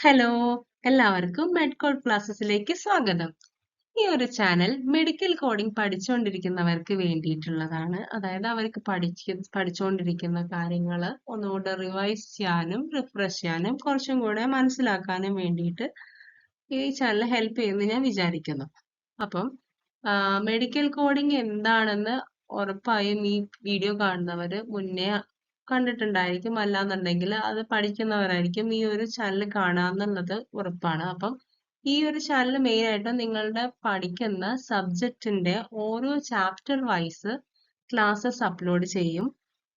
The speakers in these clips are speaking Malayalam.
ഹലോ, എല്ലാവർക്കും മെഡ്കോഡ് ക്ലാസ്സസിലേക്ക് സ്വാഗതം. ഈ ഒരു ചാനൽ മെഡിക്കൽ കോഡിംഗ് പഠിച്ചുകൊണ്ടിരിക്കുന്നവർക്ക് വേണ്ടിയിട്ടുള്ളതാണ്. അതായത് അവർക്ക് പഠിച്ചുകൊണ്ടിരിക്കുന്ന കാര്യങ്ങൾ ഒന്നുകൂടെ റിവൈസ് ചെയ്യാനും റിഫ്രഷ് ചെയ്യാനും കുറച്ചും കൂടെ മനസ്സിലാക്കാനും വേണ്ടിയിട്ട് ഈ ചാനൽ ഹെൽപ്പ് ചെയ്യുമെന്ന് ഞാൻ വിചാരിക്കുന്നു. അപ്പം മെഡിക്കൽ കോഡിംഗ് എന്താണെന്ന് ഉറപ്പായും ഈ വീഡിയോ കാണുന്നവർ മുന്നേ കണ്ടിട്ടുണ്ടായിരിക്കും, അല്ലാന്നുണ്ടെങ്കിൽ അത് പഠിക്കുന്നവരായിരിക്കും ഈ ഒരു ചാനൽ കാണാന്നുള്ളത് ഉറപ്പാണ്. അപ്പം ഈ ഒരു ചാനൽ മെയിൻ ആയിട്ട് നിങ്ങളുടെ പഠിക്കുന്ന സബ്ജക്റ്റിന്റെ ഓരോ ചാപ്റ്റർ വൈസ് ക്ലാസ്സസ് അപ്ലോഡ് ചെയ്യും.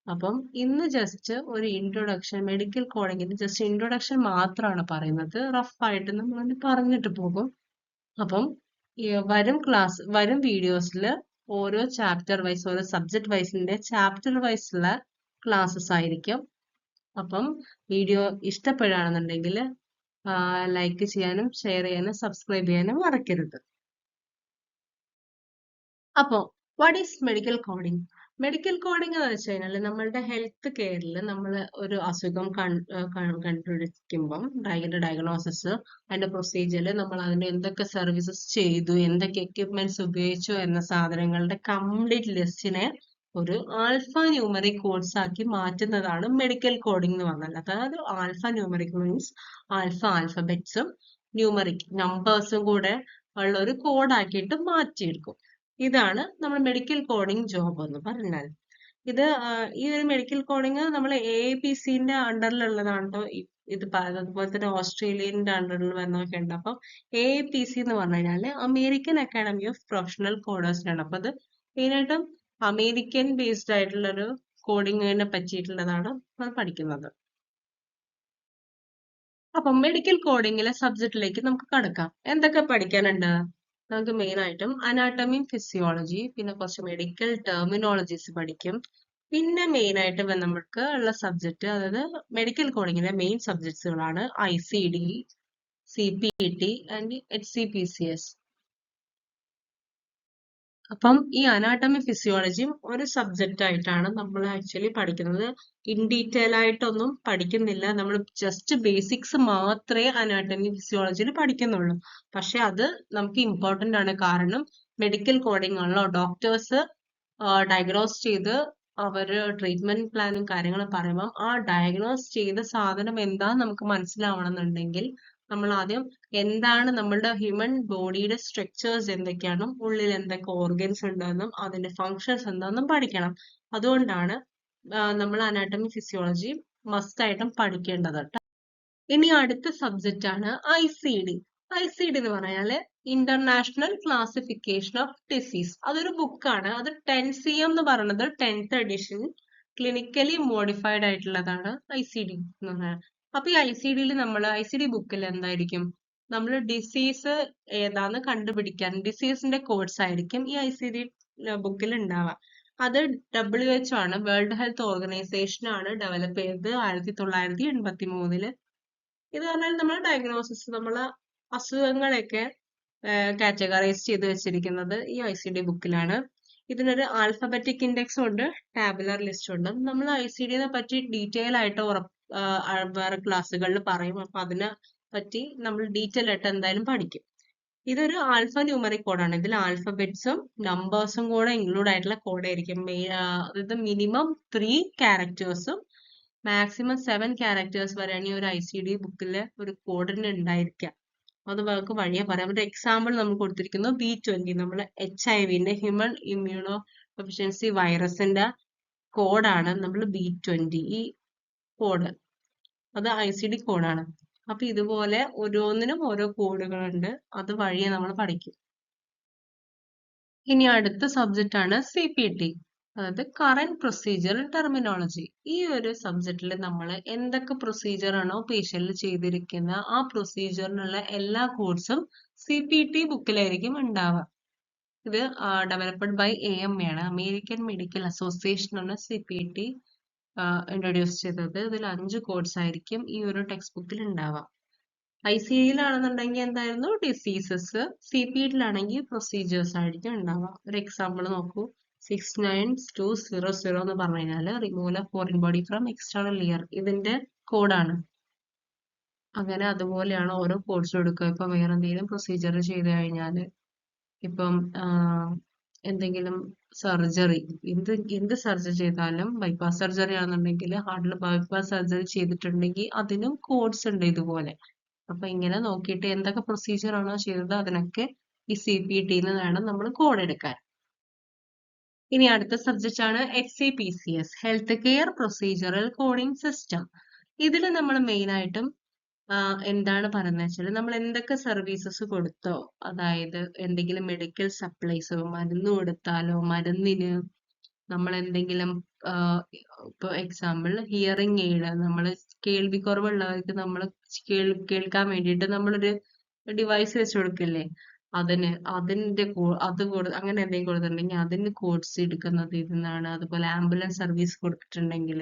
അപ്പം ഇന്ന് ജസ്റ്റ് ഒരു ഇൻട്രൊഡക്ഷൻ, മെഡിക്കൽ കോഡിങ്ങിന്റെ ജസ്റ്റ് ഇൻട്രൊഡക്ഷൻ മാത്രമാണ് പറയുന്നത്. റഫായിട്ട് നമ്മൾ പറഞ്ഞിട്ട് പോകും. അപ്പം വരും വീഡിയോസിൽ ഓരോ ചാപ്റ്റർ വൈസ്, ഓരോ സബ്ജക്ട് വൈസിന്റെ ചാപ്റ്റർ വൈസുള്ള ക്ലാസ്സസ് ആയിരിക്കും. അപ്പം വീഡിയോ ഇഷ്ടപ്പെടുകയാണെന്നുണ്ടെങ്കിൽ ലൈക്ക് ചെയ്യാനും ഷെയർ ചെയ്യാനും സബ്സ്ക്രൈബ് ചെയ്യാനും മറക്കരുത്. അപ്പോൾ what is medical coding? Medical coding എന്ന് വെച്ച് കഴിഞ്ഞാൽ നമ്മളുടെ ഹെൽത്ത് കെയറിൽ നമ്മൾ ഒരു അസുഖം കണ്ടുപിടിക്കുമ്പം അതിന്റെ ഡയഗ്നോസിസ്, അതിന്റെ പ്രൊസീജിയറിൽ നമ്മൾ അതിന്റെ എന്തൊക്കെ സർവീസസ് ചെയ്തു, എന്തൊക്കെ എക്യുപ്മെന്റ്സ് ഉപയോഗിച്ചു എന്ന സാധനങ്ങളുടെ കംപ്ലീറ്റ് ലിസ്റ്റിനെ ഒരു ആൽഫ ന്യൂമറിക് കോഡ്സ് ആക്കി മാറ്റുന്നതാണ് മെഡിക്കൽ കോഡിംഗ് എന്ന് പറഞ്ഞാൽ. അതായത് ആൽഫ ന്യൂമറിക് മീൻസ് ആൽഫബറ്റ്സും ന്യൂമറിക് നമ്പേഴ്സും കൂടെ ഉള്ള ഒരു കോഡാക്കിയിട്ട് മാറ്റിയെടുക്കും. ഇതാണ് നമ്മൾ മെഡിക്കൽ കോഡിംഗ് ജോബ് എന്ന് പറഞ്ഞാൽ. ഈ ഒരു മെഡിക്കൽ കോഡിംഗ് നമ്മൾ AAPCന്റെ അണ്ടറിലുള്ളതാണ് കേട്ടോ. ഇത് അതുപോലെ തന്നെ ഓസ്ട്രേലിയന്റെ അണ്ടറിൽ വരുന്നതൊക്കെ ഉണ്ട്. അപ്പം AAPC എന്ന് പറഞ്ഞു കഴിഞ്ഞാൽ അമേരിക്കൻ അക്കാഡമി ഓഫ് പ്രൊഫഷണൽ കോഡേഴ്സിനാണ്. അപ്പൊ അത് മെയിനായിട്ടും അമേരിക്കൻ ബേസ്ഡ് ആയിട്ടുള്ള ഒരു കോഡിങ്ങിനെ പറ്റിയിട്ടുള്ളതാണ് നമ്മൾ പഠിക്കുന്നത്. അപ്പം മെഡിക്കൽ കോഡിങ്ങിലെ സബ്ജക്റ്റിലേക്ക് നമുക്ക് കടക്കാം. എന്തൊക്കെ പഠിക്കാനുണ്ട്? നമുക്ക് മെയിൻ ആയിട്ടും അനാട്ടമി, ഫിസിയോളജി, പിന്നെ കുറച്ച് മെഡിക്കൽ ടെർമിനോളജീസ് പഠിക്കും. പിന്നെ മെയിൻ ആയിട്ട് നമുക്ക് ഉള്ള സബ്ജക്റ്റ്, അതായത് മെഡിക്കൽ കോഡിങ്ങിലെ മെയിൻ സബ്ജക്ട്സുകളാണ് ICD, CPT ആൻഡ് HCPCS. അപ്പം ഈ അനാട്ടമി ഫിസിയോളജിയും ഒരു സബ്ജക്റ്റ് ആയിട്ടാണ് നമ്മൾ ആക്ച്വലി പഠിക്കുന്നത്. ഇൻ ഡീറ്റെയിൽ ആയിട്ടൊന്നും പഠിക്കുന്നില്ല. നമ്മൾ ജസ്റ്റ് ബേസിക്സ് മാത്രമേ അനാട്ടമി ഫിസിയോളജിയിൽ പഠിക്കുന്നുള്ളൂ. പക്ഷെ അത് നമുക്ക് ഇമ്പോർട്ടന്റ് ആണ്. കാരണം മെഡിക്കൽ കോഡിംഗ് ആണല്ലോ. ഡോക്ടേഴ്സ് ഡയഗ്നോസ് ചെയ്ത് അവര് ട്രീറ്റ്മെന്റ് പ്ലാനും കാര്യങ്ങളും പറയുമ്പോൾ ആ ഡയഗ്നോസ് ചെയ്ത സാധനം എന്താന്ന് നമുക്ക് മനസ്സിലാവണമെന്നുണ്ടെങ്കിൽ നമ്മൾ ആദ്യം എന്താണ് നമ്മളുടെ ഹ്യൂമൻ ബോഡിയുടെ സ്ട്രക്ചേഴ്സ് എന്തൊക്കെയാണെന്നും ഉള്ളിൽ എന്തൊക്കെ ഓർഗൻസ് ഉണ്ടെന്നും അതിന്റെ ഫങ്ഷൻസ് എന്താണെന്നും പഠിക്കണം. അതുകൊണ്ടാണ് നമ്മൾ അനാട്ടമി ഫിസിയോളജി മസ്റ്റ് ആയിട്ടും പഠിക്കേണ്ടത്. ഇനി അടുത്ത സബ്ജക്റ്റ് ആണ് ICD. ICD എന്ന് പറഞ്ഞാല് ഇന്റർനാഷണൽ ക്ലാസിഫിക്കേഷൻ ഓഫ് ഡിസീസ്. അതൊരു ബുക്കാണ്. അത് 10cm എന്ന് പറയുന്നത് 10th എഡിഷൻ ക്ലിനിക്കലി മോഡിഫൈഡ് ആയിട്ടുള്ളതാണ് ICD എന്ന് പറഞ്ഞാൽ. അപ്പൊ ഈ ICD ബുക്കിൽ എന്തായിരിക്കും? നമ്മൾ ഡിസീസ് ഏതാന്ന് കണ്ടുപിടിക്കാൻ ഡിസീസിന്റെ കോഡ്സ് ആയിരിക്കും ഈ ICD ബുക്കിൽ ഉണ്ടാവുക. അത് WHO ആണ്, വേൾഡ് ഹെൽത്ത് ഓർഗനൈസേഷൻ ആണ് ഡെവലപ്പ് ചെയ്തത് 1983. ഇത് പറഞ്ഞാൽ നമ്മൾ ഡയഗ്നോസിസ്, നമ്മളെ അസുഖങ്ങളൊക്കെ കാറ്റഗറൈസ് ചെയ്ത് വെച്ചിരിക്കുന്നത് ഈ ICD ബുക്കിലാണ്. ഇതിനൊരു ആൽഫബറ്റിക് ഇൻഡെക്സും ഉണ്ട്, ടാബുലർ ലിസ്റ്റും ഉണ്ട്. നമ്മൾ ICDനെ പറ്റി ഡീറ്റെയിൽ ആയിട്ട് വേറെ ക്ലാസ്സുകളിൽ പറയും. അപ്പൊ അതിനെ പറ്റി നമ്മൾ ഡീറ്റെയിൽ ആയിട്ട് എന്തായാലും പഠിക്കും. ഇതൊരു ആൽഫ ന്യൂമറിക് കോഡാണ്. ഇതിൽ ആൽഫബറ്റ്സും നമ്പേഴ്സും കൂടെ ഇൻക്ലൂഡ് ആയിട്ടുള്ള കോഡായിരിക്കും. അതായത് മിനിമം 3 ക്യാരക്ടേഴ്സും മാക്സിമം 7 ക്യാരക്ടേഴ്സ് വരെയാണ് ഈ ഒരു ICD ബുക്കിലെ ഒരു കോഡിന് ഉണ്ടായിരിക്കുക. അത് നമുക്ക് വഴിയെ പറയാം. ഒരു എക്സാമ്പിൾ നമ്മൾ കൊടുത്തിരിക്കുന്നു B20. നമ്മൾ HIV ഹ്യൂമൻ ഇമ്മ്യൂണോ ഡെഫിഷ്യൻസി വൈറസിന്റെ കോഡാണ് നമ്മൾ B20. ഈ കോഡ് അത് ICD കോഡാണ്. അപ്പൊ ഇതുപോലെ ഓരോന്നിനും ഓരോ കോഡുകളുണ്ട്. അത് വഴിയെ നമ്മൾ പഠിക്കും. ഇനി അടുത്ത സബ്ജക്റ്റ് ആണ് CPT, അതായത് കറന്റ് പ്രൊസീജിയർ ടെർമിനോളജി. ഈ ഒരു സബ്ജക്റ്റിൽ നമ്മൾ എന്തൊക്കെ പ്രൊസീജിയർ ആണോ പേഷ്യന്റിൽ ചെയ്തിരിക്കുന്ന ആ പ്രൊസീജിയറിനുള്ള എല്ലാ കോഡ്സും CPT ബുക്കിലായിരിക്കും ഉണ്ടാവുക. ഇത് ഡെവലപ്ഡ് ബൈ AMA ആണ്, അമേരിക്കൻ മെഡിക്കൽ അസോസിയേഷൻ ആണ് CPT ഇൻട്രൊഡ്യൂസ് ചെയ്തത്. ഇതിൽ 5 കോഡ്സ് ആയിരിക്കും ഈ ഒരു ടെക്സ്റ്റ് ബുക്കിൽ ഉണ്ടാവുക. ICD-യിലാണെന്നുണ്ടെങ്കിൽ എന്തായിരുന്നു ഡിസീസസ്, CPT-യിലാണെങ്കിൽ പ്രൊസീജിയേഴ്സ് ആയിരിക്കും ഉണ്ടാവുക. ഒരു എക്സാമ്പിൾ നോക്കൂ. 69200 എന്ന് പറഞ്ഞു കഴിഞ്ഞാൽ removal of foreign body from external year, ഇതിന്റെ കോഡാണ്. അങ്ങനെ അതുപോലെയാണ് ഓരോ കോഴ്സും എടുക്കുക. ഇപ്പൊ വേറെ എന്തെങ്കിലും പ്രൊസീജിയർ ചെയ്ത് കഴിഞ്ഞാൽ, ഇപ്പം എന്തെങ്കിലും സർജറി, എന്ത് സർജറി ചെയ്താലും, ബൈപ്പാസ് സർജറി ആണെന്നുണ്ടെങ്കിൽ, ഹാർട്ടിൽ ബൈപ്പാസ് സർജറി ചെയ്തിട്ടുണ്ടെങ്കിൽ അതിനും കോഡ്സ് ഉണ്ട് ഇതുപോലെ. അപ്പൊ ഇങ്ങനെ നോക്കിയിട്ട് എന്തൊക്കെ പ്രൊസീജിയർ ആണോ ചെയ്തത് അതിനൊക്കെ ഈ CPT-ന്ന് വേണം നമ്മൾ കോഡ് എടുക്കാൻ. ഇനി അടുത്ത സബ്ജക്റ്റ് ആണ് HCPCS, health care procedural coding system. ഇതിൽ നമ്മൾ മെയിൻ ആയിട്ടും എന്താണ് പറയുന്നത് വെച്ചാൽ, നമ്മൾ എന്തൊക്കെ സർവീസസ് കൊടുത്തോ, അതായത് എന്തെങ്കിലും മെഡിക്കൽ സപ്ലൈസോ, മരുന്ന് കൊടുത്താലോ, മരുന്നിന് നമ്മൾ എന്തെങ്കിലും ഇപ്പൊ എക്സാമ്പിൾ ഹിയറിംഗ് എയ്ഡ്, നമ്മൾ കേൾവിക്കുറവുള്ളവർക്ക് നമ്മൾ കേൾക്കാൻ വേണ്ടിയിട്ട് നമ്മളൊരു ഡിവൈസ് വെച്ച് കൊടുക്കില്ലേ, അതിന്റെ അങ്ങനെ എന്തെങ്കിലും കൊടുത്തിട്ടുണ്ടെങ്കിൽ അതിന് കോഡ്സ് എടുക്കുന്നത് ഇതിന്നാണ്. അതുപോലെ ആംബുലൻസ് സർവീസ് കൊടുത്തിട്ടുണ്ടെങ്കിൽ,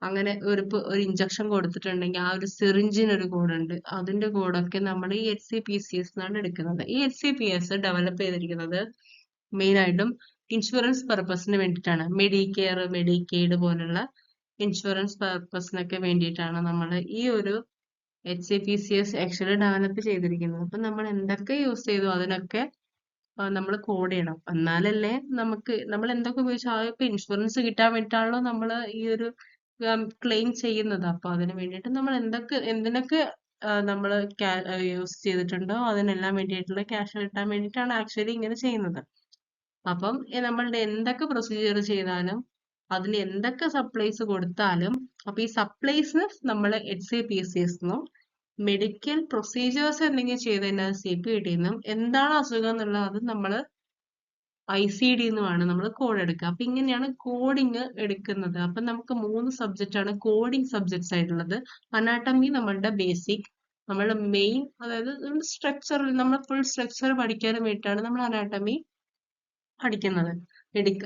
അങ്ങനെ ഒരു ഇഞ്ചക്ഷൻ കൊടുത്തിട്ടുണ്ടെങ്കിൽ ആ ഒരു സിറിഞ്ചിന് ഒരു കോഡ് ഉണ്ട്, അതിന്റെ കോഡൊക്കെ നമ്മൾ ഈ HCPCS എന്നാണ് എടുക്കുന്നത്. ഈ HCPS ഡെവലപ്പ് ചെയ്തിരിക്കുന്നത് മെയിൻ ആയിട്ടും ഇൻഷുറൻസ് പർപ്പസിന് വേണ്ടിയിട്ടാണ്. മെഡിക്കെയർ, മെഡിക്കെയ്ഡ് പോലുള്ള ഇൻഷുറൻസ് പർപ്പസിനൊക്കെ വേണ്ടിയിട്ടാണ് നമ്മൾ ഈ ഒരു HCPCS ആക്ച്വലി ഡെവലപ്പ് ചെയ്തിരിക്കുന്നത്. അപ്പൊ നമ്മൾ എന്തൊക്കെ യൂസ് ചെയ്തു അതിനൊക്കെ നമ്മൾ കോഡ് ചെയ്യണം. എന്നാലല്ലേ നമ്മൾ എന്തൊക്കെ ഉപയോഗിച്ചാൽ, ഇപ്പൊ ഇൻഷുറൻസ് കിട്ടാൻ വേണ്ടിയിട്ടാണല്ലോ നമ്മൾ ഈ ഒരു ക്ലെയിം ചെയ്യുന്നത്. അപ്പൊ അതിന് വേണ്ടിയിട്ട് നമ്മൾ എന്തിനൊക്കെ നമ്മൾ യൂസ് ചെയ്തിട്ടുണ്ടോ അതിനെല്ലാം വേണ്ടിയിട്ടുള്ള ക്യാഷ് കിട്ടാൻ വേണ്ടിയിട്ടാണ് ആക്ച്വലി ഇങ്ങനെ ചെയ്യുന്നത്. അപ്പം നമ്മളുടെ എന്തൊക്കെ പ്രൊസീജിയർ ചെയ്താലും, അതിന് എന്തൊക്കെ സപ്ലൈസ് കൊടുത്താലും, അപ്പൊ ഈ സപ്ലൈസ് നമ്മൾ HCPCS എന്നും, മെഡിക്കൽ പ്രൊസീജിയേഴ്സ് എന്തെങ്കിലും ചെയ്ത് കഴിഞ്ഞാൽ CPT എന്നും, എന്താണ് അസുഖം എന്നുള്ളത് അത് നമ്മൾ ICD എന്നുമാണ് നമ്മൾ കോഡ് എടുക്കുക. അപ്പൊ ഇങ്ങനെയാണ് കോഡിങ് എടുക്കുന്നത്. അപ്പൊ നമുക്ക് 3 സബ്ജക്റ്റ് ആണ് കോഡിങ് സബ്ജക്ട്സ് ആയിട്ടുള്ളത്. അനാട്ടമി നമ്മളുടെ ബേസിക്, നമ്മളുടെ മെയിൻ, അതായത് നമ്മൾ ഫുൾ സ്ട്രക്ചർ പഠിക്കാൻ വേണ്ടിയിട്ടാണ് നമ്മൾ അനാട്ടമി പഠിക്കുന്നത്.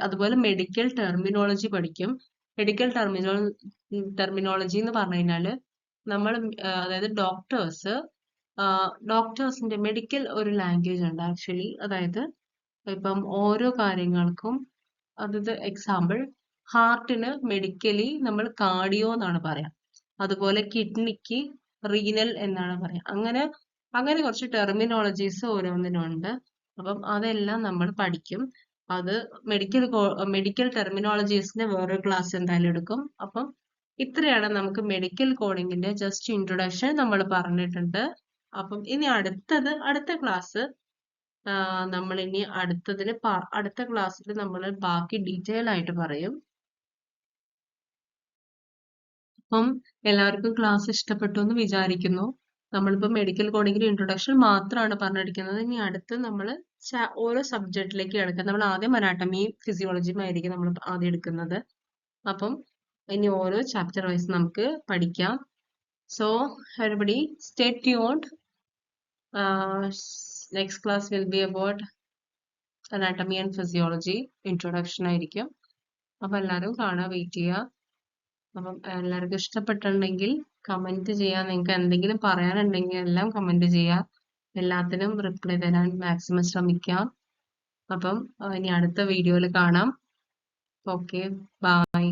അതുപോലെ മെഡിക്കൽ ടെർമിനോളജി പഠിക്കും. മെഡിക്കൽ ടെർമിനോളജി എന്ന് പറഞ്ഞു കഴിഞ്ഞാൽ നമ്മൾ അതായത് ഡോക്ടേഴ്സിന്റെ മെഡിക്കൽ ഒരു ലാംഗ്വേജ് ഉണ്ട് ആക്ച്വലി. അതായത് ഇപ്പം ഓരോ കാര്യങ്ങൾക്കും, അതായത് എക്സാമ്പിൾ ഹാർട്ടിന് മെഡിക്കലി നമ്മൾ കാർഡിയോ എന്നാണ് പറയാം, അതുപോലെ കിഡ്നിക്ക് റീനൽ എന്നാണ് പറയാം. അങ്ങനെ കുറച്ച് ടെർമിനോളജീസ് ഓരോന്നിനും ഉണ്ട്. അപ്പം അതെല്ലാം നമ്മൾ പഠിക്കും. അത് മെഡിക്കൽ ടെർമിനോളജീസിന് വേറൊരു ക്ലാസ് എന്തായാലും എടുക്കും. അപ്പം ഇത്രയാണ് നമുക്ക് മെഡിക്കൽ കോഡിങ്ങിന്റെ ജസ്റ്റ് ഇൻട്രൊഡക്ഷൻ നമ്മൾ പറഞ്ഞിട്ടുണ്ട്. അപ്പം ഇനി അടുത്ത ക്ലാസ് നമ്മൾ ഇനി അടുത്ത ക്ലാസ്സിൽ നമ്മൾ ബാക്കി ഡീറ്റെയിൽ ആയിട്ട് പറയും. അപ്പം എല്ലാവർക്കും ക്ലാസ് ഇഷ്ടപ്പെട്ടു എന്ന് വിചാരിക്കുന്നു. നമ്മളിപ്പോൾ മെഡിക്കൽ കോഡിങ്ങിന്റെ ഇൻട്രൊഡക്ഷൻ മാത്രമാണ് പറഞ്ഞെടുക്കുന്നത്. ഇനി അടുത്ത് നമ്മൾ ഓരോ സബ്ജക്റ്റിലേക്ക് കിടക്കാം. നമ്മൾ ആദ്യം അനാട്ടമിയും ഫിസിയോളജിയും ആയിരിക്കും നമ്മൾ ആദ്യം എടുക്കുന്നത്. അപ്പം ഇനി ഓരോ ചാപ്റ്റർ വൈസ് നമുക്ക് പഠിക്കാം. So everybody stay tuned. Next class will be about anatomy and physiology introduction ആയിരിക്കും. അപ്പൊ എല്ലാവരും കാണാൻ വെയിറ്റ് ചെയ്യുക. അപ്പം എല്ലാവർക്കും ഇഷ്ടപ്പെട്ടിട്ടുണ്ടെങ്കിൽ കമന്റ് ചെയ്യാം. നിങ്ങൾക്ക് എന്തെങ്കിലും പറയാനുണ്ടെങ്കിൽ എല്ലാം കമന്റ് ചെയ്യാം. എല്ലാത്തിനും റിപ്ലൈ തരാൻ മാക്സിമം ശ്രമിക്കാം. അപ്പം ഇനി അടുത്ത വീഡിയോയിൽ കാണാം. Okay, by.